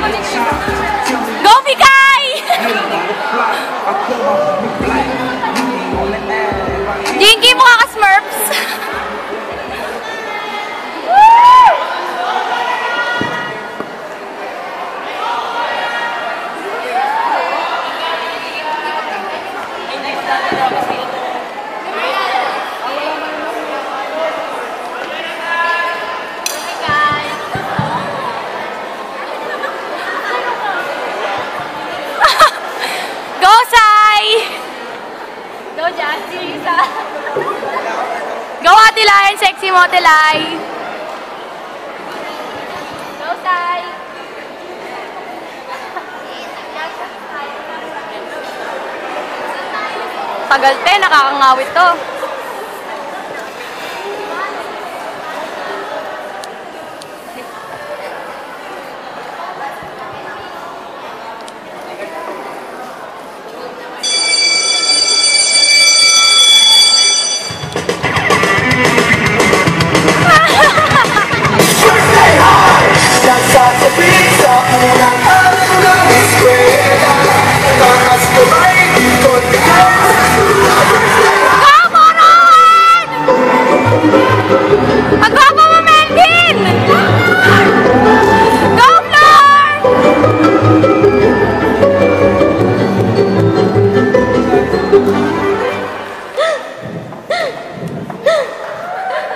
Go, Mikay! Jinky, mukha ka Smurfs. Go, Sai! Go, Jassie! Go, Ate Lai! Sexy mo, Ate Lai! Go, Sai! Tagal te, nakakangawit to.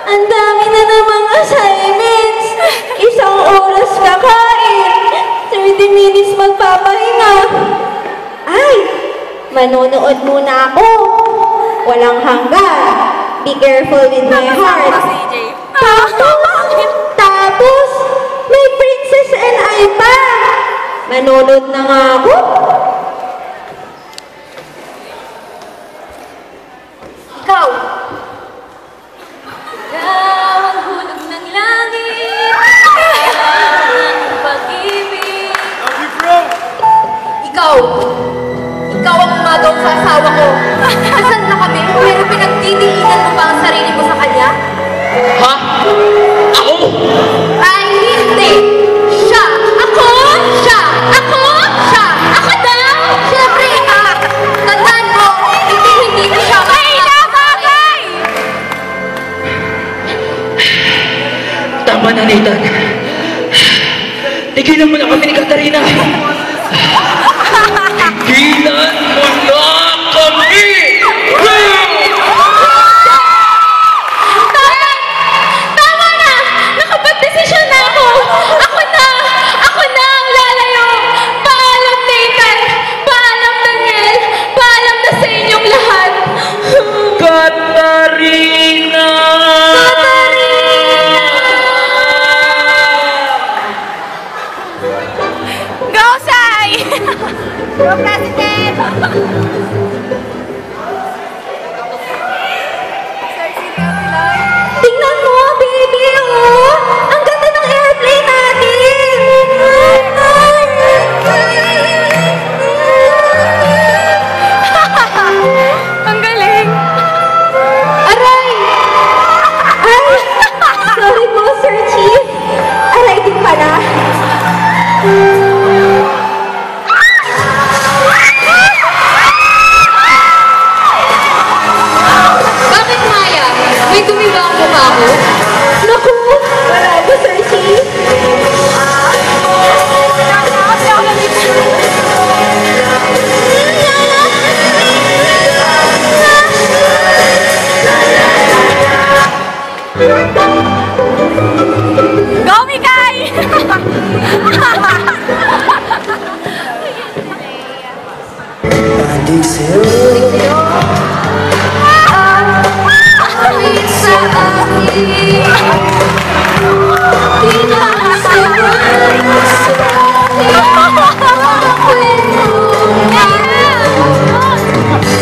Ang dami na namang assignments. Isang oras kakain. 30 minutes magpapahinga. Ay, manonood muna ako. Walang hanggan. Be careful with my heart. Tapos, may Princess and I pa. Manonood na nga ako. Ikaw. Ang hulog ng langit, ang pag-ibig. Ikaw ang umagaw sa asawa ko. Asan na kami? Pero pinagdidiinan mo ba ang sarili mo sa kanya? Ha? Ako? Ay, hindi! Siya! Ako! Siya! Ako! Siya! Ako daw! Siyempre, tandaan mo, hindi ko siya Bagay! Tama na, Nathan. Tigilan mo na kami ni Katarina. Tigilan mo na kami! Tama na! Nakapag-desisyon na ako! Ako na ang lalayo! Paalam, Nathan! Paalam, Daniel! Paalam na sa inyong lahat! Katarina! Go, Sai! Go, President! Tingnan mo, baby, oh! Ang ganda ng airplane natin! Ang galing! Aray! Ay! Sorry po, Sir Chief. Aray din pala. Bakit, Maya? May dumi ba ang mukha ko? Naku! Wala ba, Sir Chief? Go, Mikay! Banding sa'yo. Awit sa akin.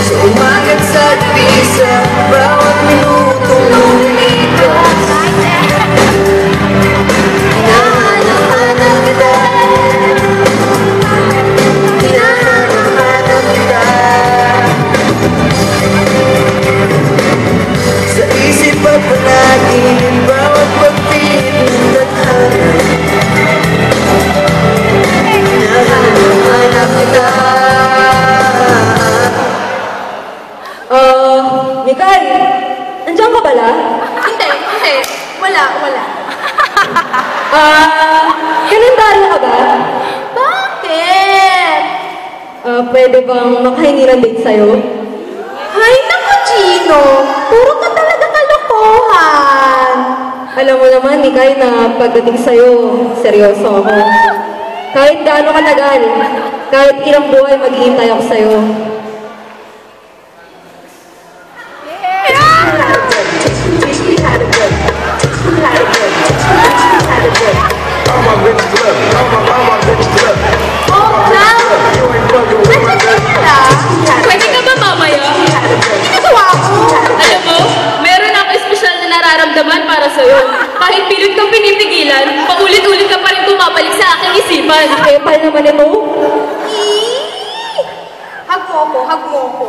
Sa umagat sa gabi, sa bawat minuto lumipas. Hinahanap-hanap kita. Hinahanap-hanap kita. Sa isip at panaginip, bawat Pwede bang makahingi ng date sa'yo? Ay, naku, Gino. Puro ka talaga kalokohan. Alam mo naman, Mikay, na pagdating sa'yo, seryoso ako. Kahit gaano katagal, kahit ilang buhay, maghihintay ako sa'yo. Pwede ka ba mamaya? Ginagawa ko. Alam mo, meron ako espesyal na nararamdaman para sa'yo. Kahit pilit kang pinipigilan, paulit-ulit ka pa rin bumabalik sa aking isipan. Kepal naman ito. Hug mo ko, hug mo ko.